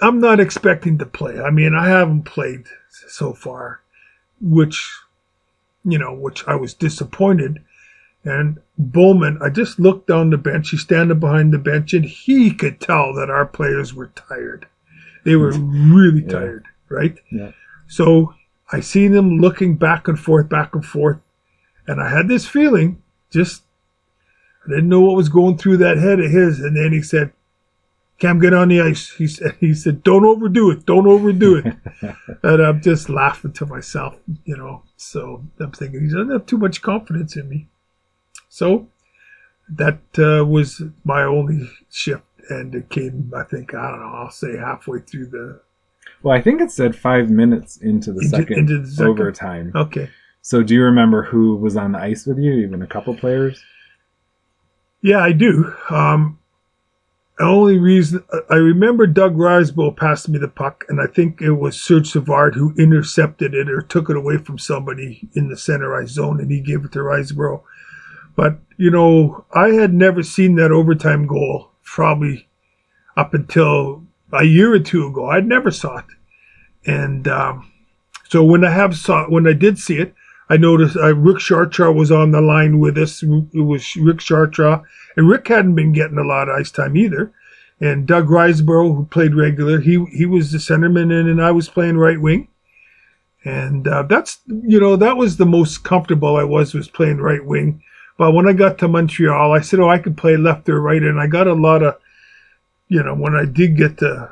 I'm not expecting to play. I mean, I haven't played so far, which I was disappointed. And Bowman, I just looked down the bench. He's standing behind the bench, and he could tell that our players were tired. They were really tired, right? Yeah. So I seen him looking back and forth, and I had this feeling, I didn't know what was going through that head of his. And then he said, Cam, get on the ice. He said, don't overdo it. And I'm just laughing to myself, So I'm thinking he doesn't have too much confidence in me. So that was my only shift. And it came, I think, I'll say halfway through the... Well, I think it said 5 minutes into the second overtime. Okay. So do you remember who was on the ice with you, even a couple players? Yeah, I do. The only reason I remember, Doug Riseborough passed me the puck, and I think it was Serge Savard who intercepted it or took it away from somebody in the center ice zone, and he gave it to Riseborough. But, I had never seen that overtime goal probably up until a year or two ago. I'd never saw it. And so when I did see it, I noticed Rick Chartraw was on the line with us. It was Rick Chartraw. And Rick hadn't been getting a lot of ice time either. And Doug Riseborough, who played regular, he was the centerman, and I was playing right wing. And that was the most comfortable I was playing right wing. But when I got to Montreal, I said, I could play left or right. And I got a lot of, when I did get the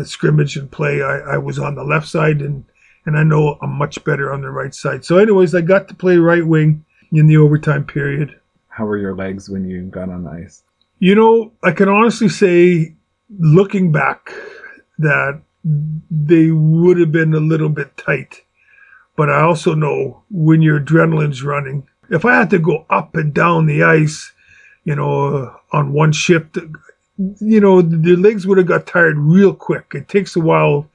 scrimmage and play, I was on the left side, and I know I'm much better on the right side. So anyways, I got to play right wing in the overtime period. How were your legs when you got on the ice? I can honestly say, looking back, that they would have been a little bit tight. But I also know when your adrenaline's running, if I had to go up and down the ice, on one shift, the legs would have got tired real quick. It takes a while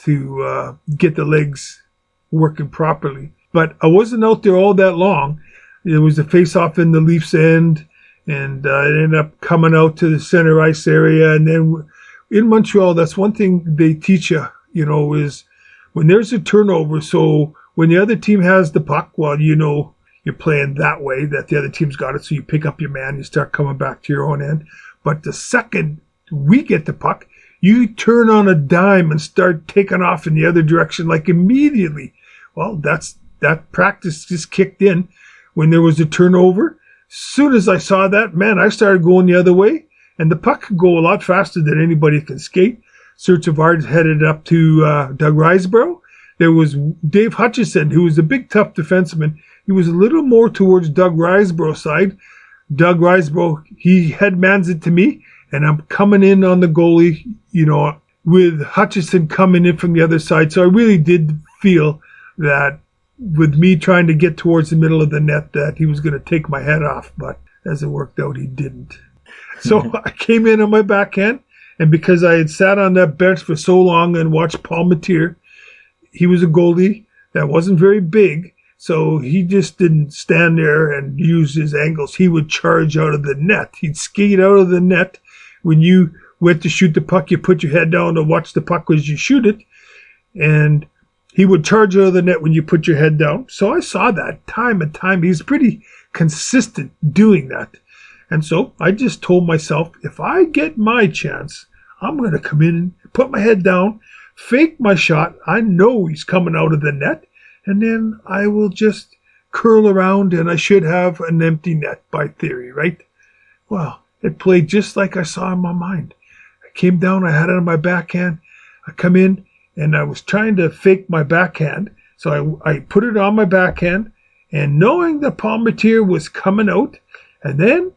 to get the legs working properly. But I wasn't out there all that long. There was a face-off in the Leafs end, and I ended up coming out to the center ice area. And then in Montreal, that's one thing they teach you, is when there's a turnover. So when the other team has the puck, you're playing that way, that the other team's got it. So you pick up your man, you start coming back to your own end. But the second we get the puck, you turn on a dime and start taking off in the other direction, like immediately. Well, that practice just kicked in. When there was a turnover, as soon as I saw that, man, I started going the other way, and the puck could go a lot faster than anybody can skate. Serge Savard headed up to Doug Riseborough. There was Dave Hutchison, who was a big, tough defenseman. He was a little more towards Doug Riseborough's side. Doug Riseborough, he headmans it to me, and I'm coming in on the goalie, with Hutchison coming in from the other side. So I really did feel that with me trying to get towards the middle of the net, that he was going to take my head off. But as it worked out, he didn't. So I came in on my backhand, and because I had sat on that bench for so long and watched Palmateer, he was a goalie that wasn't very big. So he just didn't stand there and use his angles. He would charge out of the net. He'd skate out of the net. When you went to shoot the puck, you put your head down to watch the puck as you shoot it. And he would charge out of the net when you put your head down. So I saw that time and time. He's pretty consistent doing that. And so I just told myself, if I get my chance, I'm going to come in, put my head down, fake my shot. I know he's coming out of the net, and then I will just curl around, and I should have an empty net by theory, right? Well, it played just like I saw in my mind. I came down, I had it on my backhand. I come in, and I was trying to fake my backhand. So I put it on my backhand, and knowing the Palmateer was coming out, and then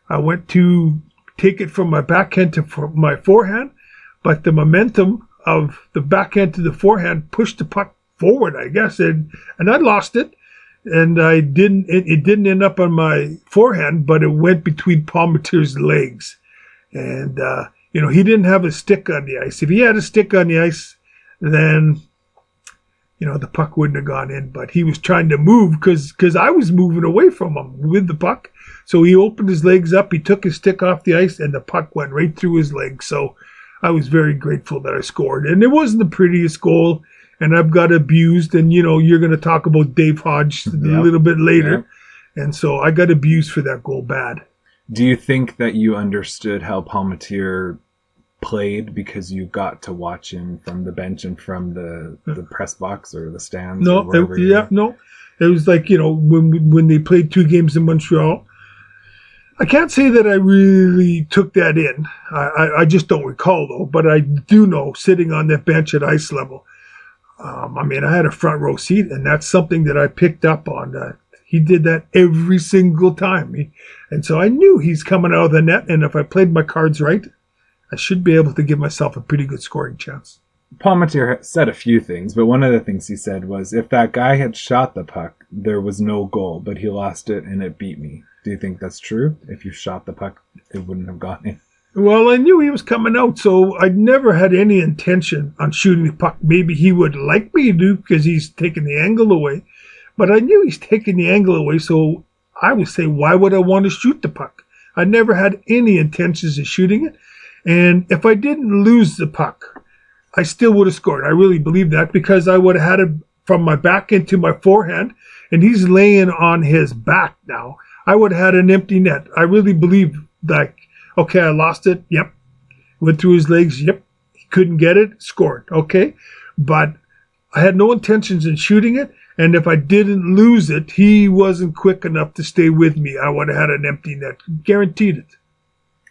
I went to take it from my backhand to my forehand, but the momentum of the backhand to the forehand pushed the puck forward, I guess, and I lost it. And it didn't end up on my forehand, but it went between Palmateer's legs. And, he didn't have a stick on the ice. If he had a stick on the ice, then, the puck wouldn't have gone in. But he was trying to move because I was moving away from him with the puck. So he opened his legs up, he took his stick off the ice, and the puck went right through his legs. So I was very grateful that I scored. And it wasn't the prettiest goal. And I've got abused, and you're going to talk about Dave Hodge a little bit later. Yep. And so I got abused for that goal bad. Do you think that you understood how Palmateer played because you got to watch him from the bench and from the press box or the stands? No, it was like, when they played 2 games in Montreal. I can't say that I really took that in. I just don't recall, though. But I do know, sitting on that bench at ice level, I had a front row seat, and that's something that I picked up on. He did that every single time. And so I knew he's coming out of the net, and if I played my cards right, I should be able to give myself a pretty good scoring chance. Palmateer said a few things, but one of the things he said was, if that guy had shot the puck, there was no goal, but he lost it and it beat me. Do you think that's true? If you shot the puck, it wouldn't have gone in? Well, I knew he was coming out, so I never had any intention on shooting the puck. Maybe he would like me to do because he's taking the angle away. But I knew he's taking the angle away, so I would say, why would I want to shoot the puck? I never had any intentions of shooting it. And if I didn't lose the puck, I still would have scored. I really believe that because I would have had it from my back into my forehand, and he's laying on his back now. I would have had an empty net. I really believe that. Okay, I lost it. Yep. Went through his legs. Yep. He couldn't get it. Scored. Okay. But I had no intentions in shooting it. And if I didn't lose it, he wasn't quick enough to stay with me. I would have had an empty net. Guaranteed it.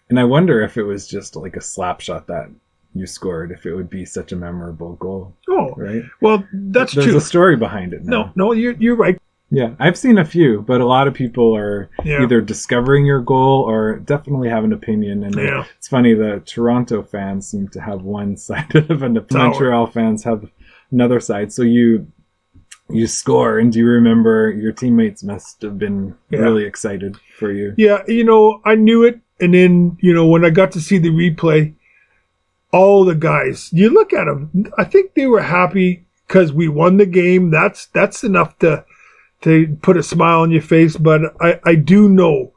And I wonder if it was just like a slap shot that you scored, if it would be such a memorable goal. Oh, right. Well, that's There's true. There's a story behind it now. No, you're right. Yeah, I've seen a few, but a lot of people are either discovering your goal or definitely have an opinion. And it's funny, the Toronto fans seem to have one side of it, and the Montreal fans have another side. So you score, and do you remember your teammates must have been really excited for you? Yeah, I knew it. And then, when I got to see the replay, all the guys, you look at them, I think they were happy because we won the game. That's enough to put a smile on your face. But I do know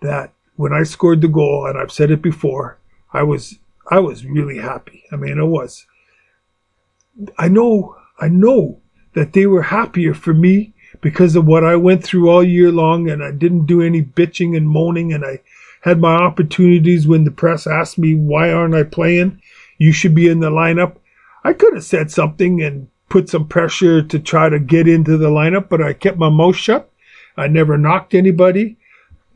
that when I scored the goal, and I've said it before, I was really happy. I mean, I was. I know that they were happier for me because of what I went through all year long, and I didn't do any bitching and moaning, and I had my opportunities when the press asked me, why aren't I playing? You should be in the lineup. I could have said something and put some pressure to try to get into the lineup, but I kept my mouth shut. I never knocked anybody,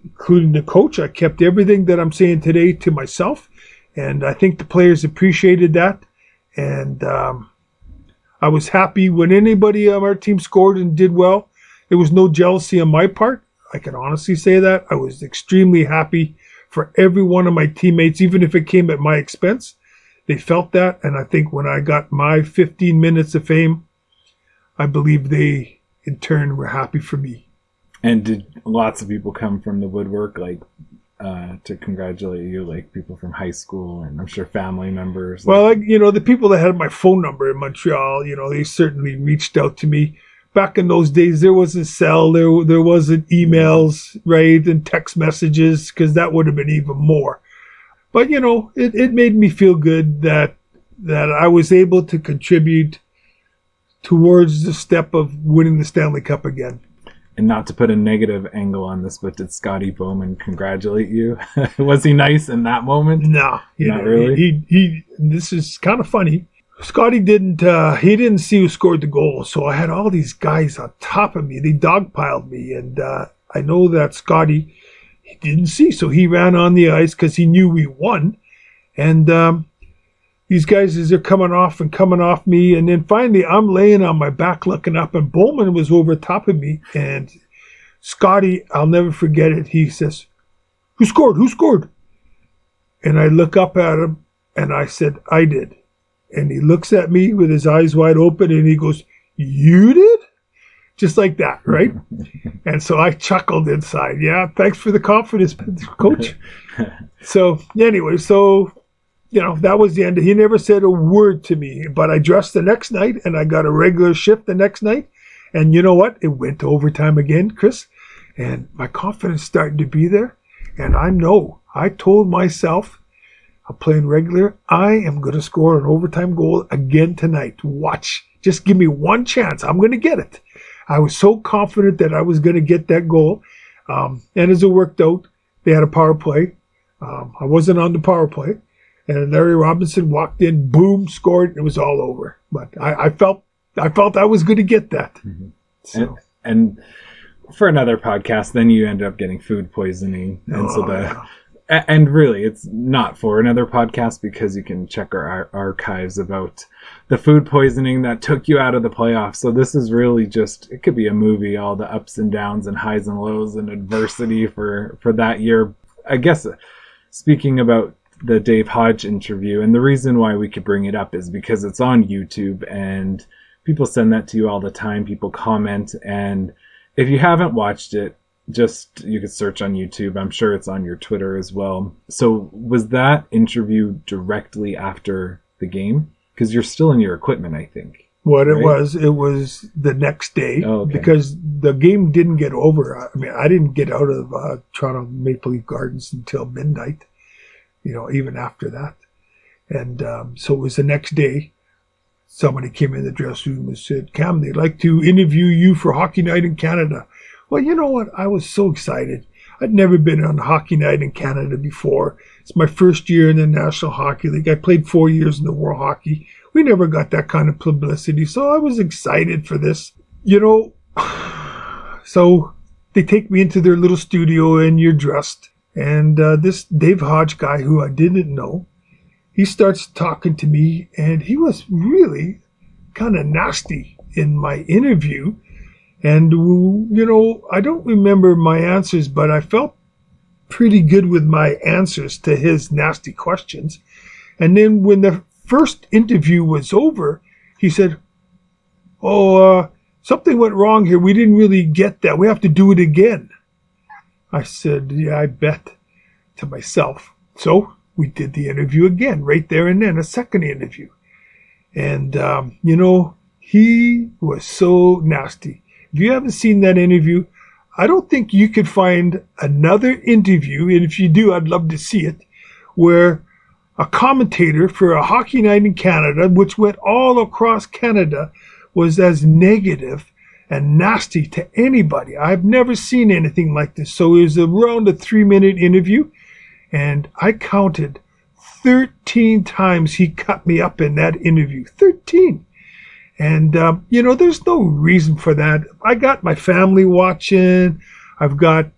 including the coach. I kept everything that I'm saying today to myself, and I think the players appreciated that. And I was happy when anybody on our team scored and did well. There was no jealousy on my part. I can honestly say that. I was extremely happy for every one of my teammates, even if it came at my expense. They felt that, and I think when I got my 15 minutes of fame, I believe they, in turn, were happy for me. And did lots of people come from the woodwork, to congratulate you, like people from high school and I'm sure family members? Well, the people that had my phone number in Montreal, they certainly reached out to me. Back in those days, there wasn't cell, there wasn't emails, right, and text messages, because that would have been even more. But, it made me feel good that I was able to contribute towards the step of winning the Stanley Cup again. And not to put a negative angle on this, but did Scotty Bowman congratulate you? Was he nice in that moment? No, not really. He this is kind of funny. Scotty didn't see who scored the goal, so I had all these guys on top of me. They dogpiled me, and I know that Scotty, he didn't see, so he ran on the ice because he knew we won. And these guys, as they're coming off me, and then finally I'm laying on my back looking up, and Bowman was over top of me, and Scotty, I'll never forget it, he says, Who scored? And I look up at him, and I said, I did. And he looks at me with his eyes wide open, and he goes, You did? Just like that, right? And so I chuckled inside. Yeah, thanks for the confidence, coach. So anyway, that was the end. He never said a word to me, but I dressed the next night and I got a regular shift the next night. And you know what? It went to overtime again, Chris. And my confidence started to be there. And I told myself, I'm playing regular. I am going to score an overtime goal again tonight. Watch. Just give me one chance. I'm going to get it. I was so confident that I was going to get that goal. And as it worked out, they had a power play. I wasn't on the power play. And Larry Robinson walked in, boom, scored, and it was all over. But I felt I was going to get that. Mm-hmm. So. And for another podcast, then you ended up getting food poisoning. And and really, it's not for another podcast because you can check our archives about the food poisoning that took you out of the playoffs. So this is really just, it could be a movie, all the ups and downs and highs and lows and adversity for that year. I guess speaking about the Dave Hodge interview, and the reason why we could bring it up is because it's on YouTube and people send that to you all the time. People comment, and if you haven't watched it, you could search on YouTube. I'm sure it's on your Twitter as well. So was that interview directly after the game? Because you're still in your equipment, I think. It was the next day. Oh, okay. Because the game didn't get over. I mean, I didn't get out of Toronto Maple Leaf Gardens until midnight. Even after that. And so it was the next day. Somebody came in the dressing room and said, Cam, they'd like to interview you for Hockey Night in Canada. Well, you know what? I was so excited. I'd never been on Hockey Night in Canada before. It's my first year in the National Hockey League. I played 4 years in the World Hockey. We never got that kind of publicity. So I was excited for this. So they take me into their little studio and you're dressed. And this Dave Hodge guy, who I didn't know, he starts talking to me, and he was really kind of nasty in my interview. And, I don't remember my answers, but I felt pretty good with my answers to his nasty questions. And then when the first interview was over, he said, something went wrong here. We didn't really get that. We have to do it again. I said, yeah, I bet, to myself. So we did the interview again, right there and then, a second interview. And, he was so nasty. If you haven't seen that interview, I don't think you could find another interview, and if you do, I'd love to see it, where a commentator for a Hockey Night in Canada, which went all across Canada, was as negative and nasty to anybody. I've never seen anything like this. So it was around a 3-minute interview, and I counted 13 times he cut me up in that interview. 13. And, there's no reason for that. I got my family watching. I've got,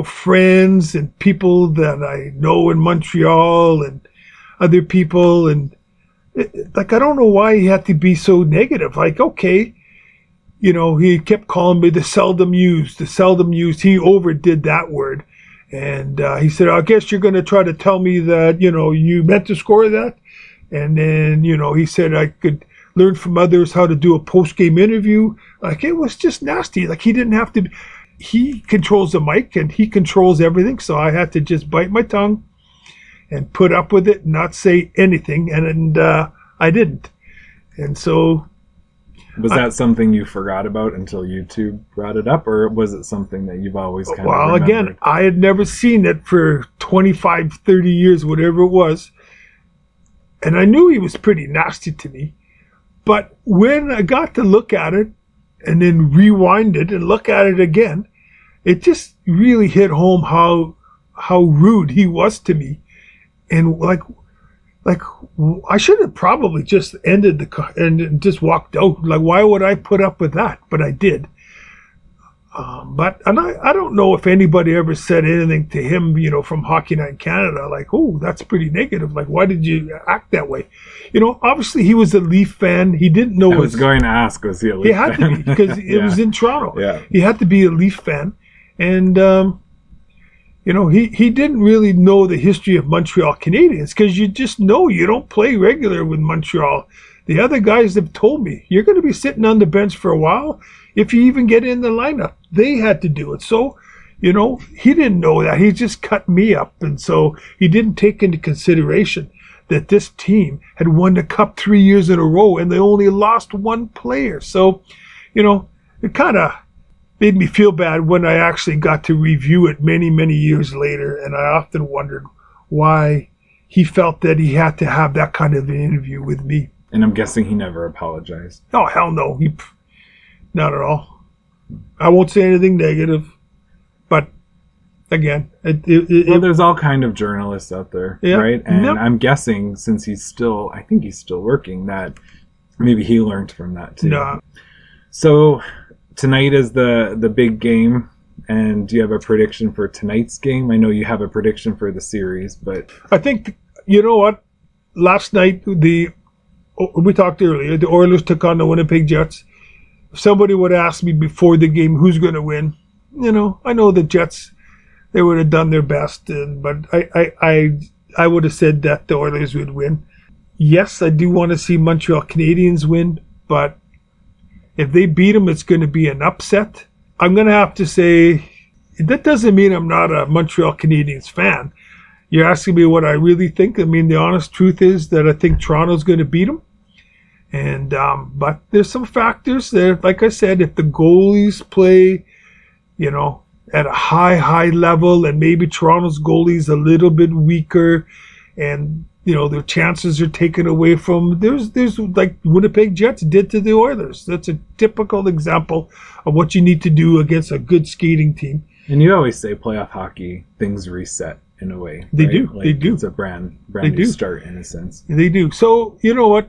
friends and people that I know in Montreal and other people. And, I don't know why he had to be so negative. Okay. He kept calling me the seldom used. He overdid that word. And he said, I guess you're going to try to tell me that, you meant to score that. And then, he said I could learn from others how to do a post-game interview. It was just nasty. He didn't have to. He controls the mic and he controls everything. So I had to just bite my tongue and put up with it and not say anything. And I didn't. And so... Was that something you forgot about until YouTube brought it up, or was it something that you've always kind of remembered? Again, I had never seen it for 25, 30 years, whatever it was. And I knew he was pretty nasty to me. But when I got to look at it, and then rewind it and look at it again, it just really hit home how rude he was to me. And like I should have probably just ended and just walked out. Like, why would I put up with that? But I did. But I don't know if anybody ever said anything to him, from Hockey Night in Canada, like, oh, that's pretty negative. Like, why did you act that way? Obviously he was a Leaf fan. He didn't know. I was going to ask, was he a Leaf fan? He had to be, because it was in Toronto. Yeah. He had to be a Leaf fan. And, he didn't really know the history of Montreal Canadiens, because you just know you don't play regular with Montreal. The other guys have told me, you're going to be sitting on the bench for a while if you even get in the lineup. They had to do it. So, he didn't know that. He just cut me up. And so he didn't take into consideration that this team had won the Cup 3 years in a row and they only lost one player. So, it kind of made me feel bad when I actually got to review it many, many years later. And I often wondered why he felt that he had to have that kind of an interview with me. And I'm guessing he never apologized. Oh, hell no. Not at all. I won't say anything negative. But, again, there's all kind of journalists out there, yeah, right? And yep. I'm guessing, since I think he's still working, that maybe he learned from that too. No. So tonight is the big game. And do you have a prediction for tonight's game? I know you have a prediction for the series, but I think, you know what? Last night, we talked earlier, the Oilers took on the Winnipeg Jets. If somebody would ask me before the game who's going to win, I know the Jets, they would have done their best, but I would have said that the Oilers would win. Yes, I do want to see Montreal Canadiens win, but if they beat them, it's going to be an upset. I'm going to have to say, that doesn't mean I'm not a Montreal Canadiens fan. You're asking me what I really think. I mean, the honest truth is that I think Toronto's going to beat them. And but there's some factors there. Like I said, if the goalies play, at a high level, and maybe Toronto's goalie's a little bit weaker, and their chances are taken away from. There's like Winnipeg Jets did to the Oilers. That's a typical example of what you need to do against a good skating team. And you always say playoff hockey, things reset in a way. They right? do. Like, they do. It's a brand new start in a sense. They do. So you know what?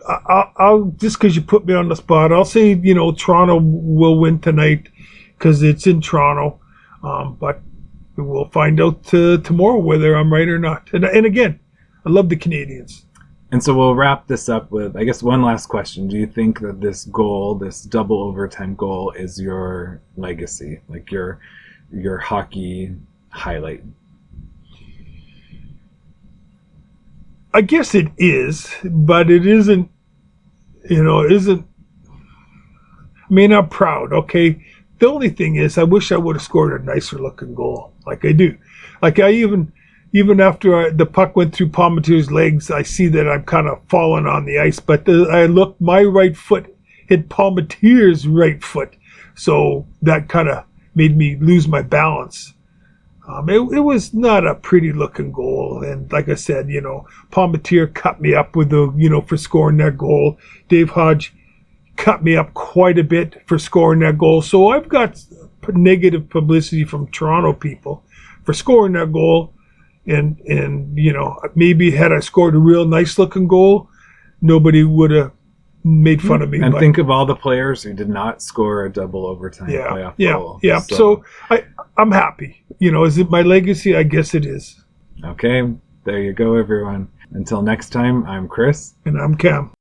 I'll just because you put me on the spot, I'll say Toronto will win tonight because it's in Toronto. But we'll find out tomorrow whether I'm right or not. And again, I love the Canadiens. And so we'll wrap this up with, I guess, one last question. Do you think that this goal, this double overtime goal, is your legacy, like your hockey highlight? I guess it is, but it isn't. I mean, I'm proud. Okay. The only thing is, I wish I would have scored a nicer looking goal, like I do. Like I even after the puck went through Palmateer's legs, I see that I'm kind of falling on the ice. But my right foot hit Palmateer's right foot, so that kind of made me lose my balance. It was not a pretty looking goal, and like I said, Palmateer cut me up with for scoring that goal. Dave Hodge cut me up quite a bit for scoring that goal. So I've got negative publicity from Toronto people for scoring that goal. And maybe had I scored a real nice looking goal, nobody would have made fun of me. And think of all the players who did not score a double overtime playoff goal. Yeah. So I'm happy. Is it my legacy? I guess it is. Okay. There you go, everyone. Until next time, I'm Chris. And I'm Cam.